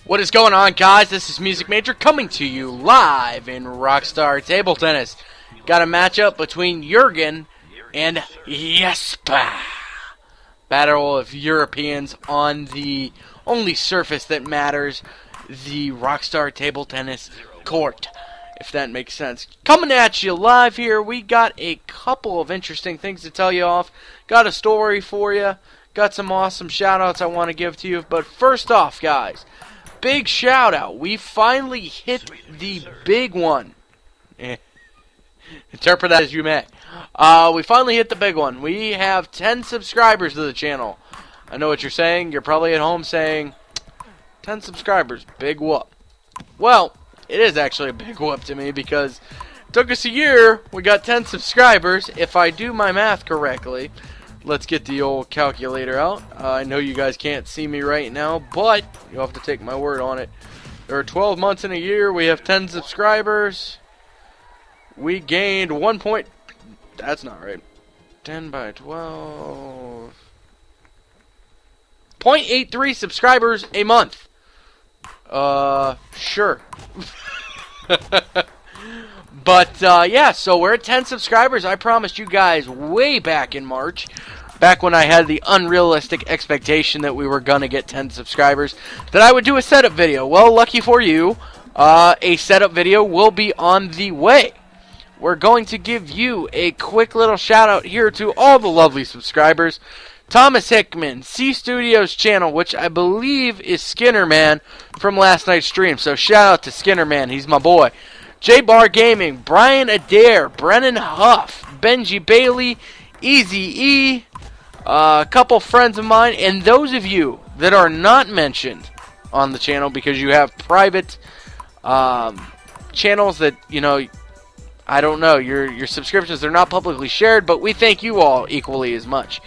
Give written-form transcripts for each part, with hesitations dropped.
What is going on, guys? This is Music Major coming to you live in Rockstar Table Tennis. Got a matchup between Jurgen and Jesper. Battle of Europeans on the only surface that matters, the Rockstar Table Tennis court, if that makes sense. Coming at you live here, we got a couple of interesting things to tell you off. Got a story for you. Got some awesome shout-outs I want to give to you. But first off, guys, big shout-out. We finally hit the big one. Interpret that as you may. We finally hit the big one. We have 10 subscribers to the channel. I know what you're saying. You're probably at home saying, 10 subscribers, big whoop. Well, it is actually a big whoop to me because it took us a year. We got 10 subscribers. If I do my math correctly, let's get the old calculator out. I know you guys can't see me right now, but you'll have to take my word on it. There are 12 months in a year. We have 10 subscribers. We gained 1 point. That's not right. 10 by 12. 0.83 subscribers a month. Sure. But, yeah, so we're at 10 subscribers. I promised you guys way back in March, back when I had the unrealistic expectation that we were going to get 10 subscribers, that I would do a setup video. Well, lucky for you, a setup video will be on the way. We're going to give you a quick little shout out here to all the lovely subscribers. Thomas Hickman, C Studios channel, which I believe is Skinner Man from last night's stream. So shout out to Skinner Man, he's my boy. J Bar Gaming, Brian Adair, Brennan Huff, Benji Bailey, Easy E, a couple friends of mine, and those of you that are not mentioned on the channel because you have private channels that, you know, I don't know, your subscriptions are not publicly shared, but we thank you all equally as much.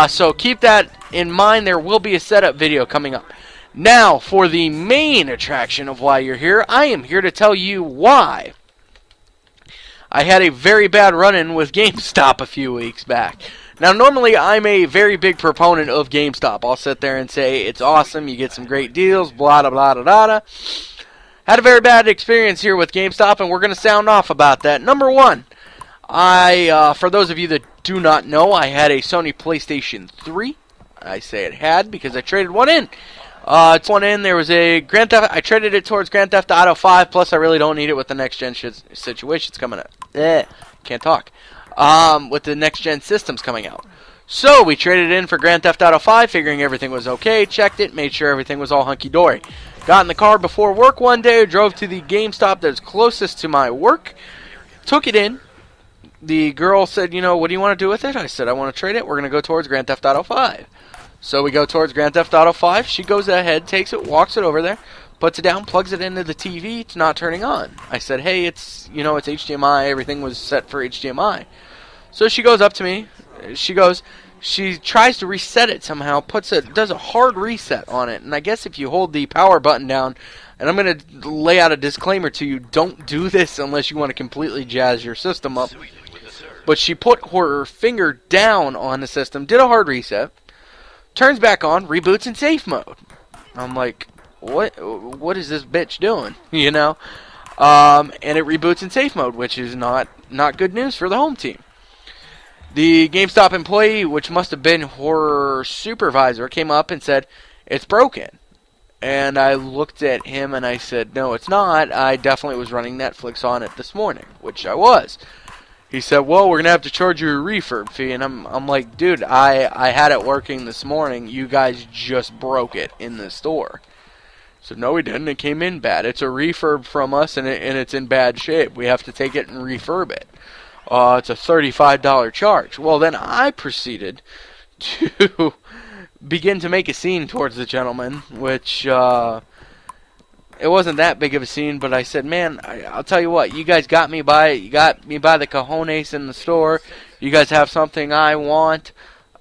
So keep that in mind. There will be a setup video coming up. Now, for the main attraction of why you're here, I am here to tell you why I had a very bad run-in with Gamestop a few weeks back. Now, normally I'm a very big proponent of Gamestop. I'll sit there and say, it's awesome, you get some great deals, blah, blah, blah, blah, blah. Had a very bad experience here with GameStop, and we're going to sound off about that. Number one, for those of you that do not know, I had a Sony PlayStation 3. I say it had because I traded one in. It's one in. There was a Grand Theft. I traded it towards Grand Theft Auto 5. Plus, I really don't need it with the next gen situations coming up. Can't talk. With the next gen systems coming out. So we traded it in for Grand Theft Auto 5, figuring everything was okay. Checked it, made sure everything was all hunky dory. Got in the car before work one day. Drove to the GameStop that's closest to my work. Took it in. The girl said, you know, what do you want to do with it? I said, I want to trade it. We're going to go towards Grand Theft Auto 5. So we go towards Grand Theft Auto 5. She goes ahead, takes it, walks it over there, puts it down, plugs it into the TV. It's not turning on. I said, hey, it's HDMI. Everything was set for HDMI. So she goes up to me. She tries to reset it somehow, does a hard reset on it. And I guess if you hold the power button down, and I'm going to lay out a disclaimer to you, don't do this unless you want to completely jazz your system up. But she put her finger down on the system, did a hard reset, turns back on, reboots in safe mode. I'm like, what is this bitch doing? You know? And it reboots in safe mode, which is not good news for the home team. The GameStop employee, which must have been her supervisor, came up and said, it's broken. And I looked at him and I said, no, it's not. I definitely was running Netflix on it this morning, which I was. He said, well, we're going to have to charge you a refurb fee. And I'm like, dude, I had it working this morning. You guys just broke it in the store. So no, we didn't. It came in bad. It's a refurb from us, and it's in bad shape. We have to take it and refurb it. It's a $35 charge. Well, then I proceeded to begin to make a scene towards the gentleman, which it wasn't that big of a scene, but I said, man, I'll tell you what, you guys got me by the cojones in the store. You guys have something I want.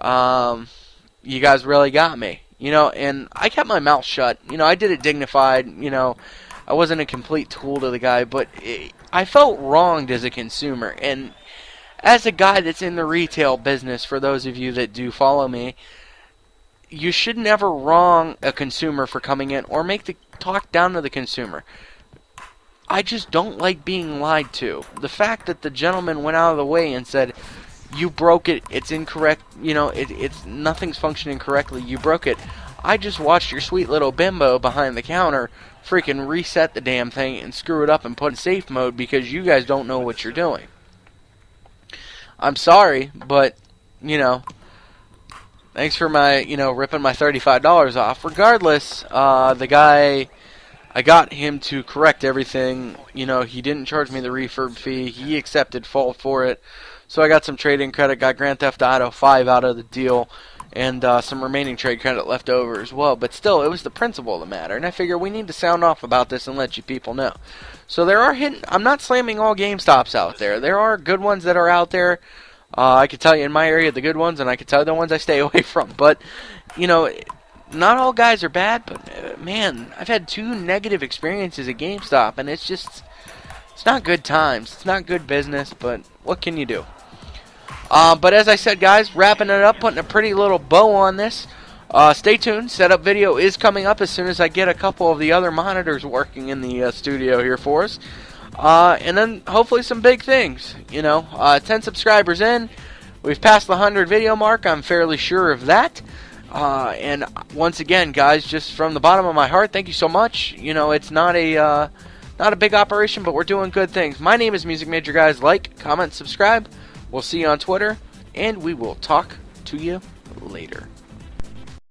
You guys really got me. You know, and I kept my mouth shut. You know, I did it dignified. You know, I wasn't a complete tool to the guy, but I felt wronged as a consumer. And as a guy that's in the retail business, for those of you that do follow me, you should never wrong a consumer for coming in or make the talk down to the consumer. I just don't like being lied to. The fact that the gentleman went out of the way and said, you broke it, it's incorrect, it's nothing's functioning correctly, you broke it. I just watched your sweet little bimbo behind the counter freaking reset the damn thing and screw it up and put in safe mode because you guys don't know what you're doing. I'm sorry, but, thanks for my, ripping my $35 off. Regardless, the guy, I got him to correct everything. He didn't charge me the refurb fee. He accepted fault for it. So I got some trade-in credit, got Grand Theft Auto 5 out of the deal, and some remaining trade credit left over as well. But still, it was the principle of the matter, and I figure we need to sound off about this and let you people know. So there are I'm not slamming all GameStops out there. There are good ones that are out there. I can tell you in my area the good ones, and I can tell you the ones I stay away from. But, not all guys are bad, but, man, I've had 2 negative experiences at GameStop, and it's not good times. It's not good business, but what can you do? But as I said, guys, wrapping it up, putting a pretty little bow on this. Stay tuned. Setup video is coming up as soon as I get a couple of the other monitors working in the studio here for us. And then hopefully some big things. 10 subscribers in. We've passed the 100 video mark. I'm fairly sure of that. And once again, guys, just from the bottom of my heart, thank you so much. It's not a big operation, but we're doing good things. My name is Music Major, guys. Like, comment, subscribe. We'll see you on Twitter, and we will talk to you later.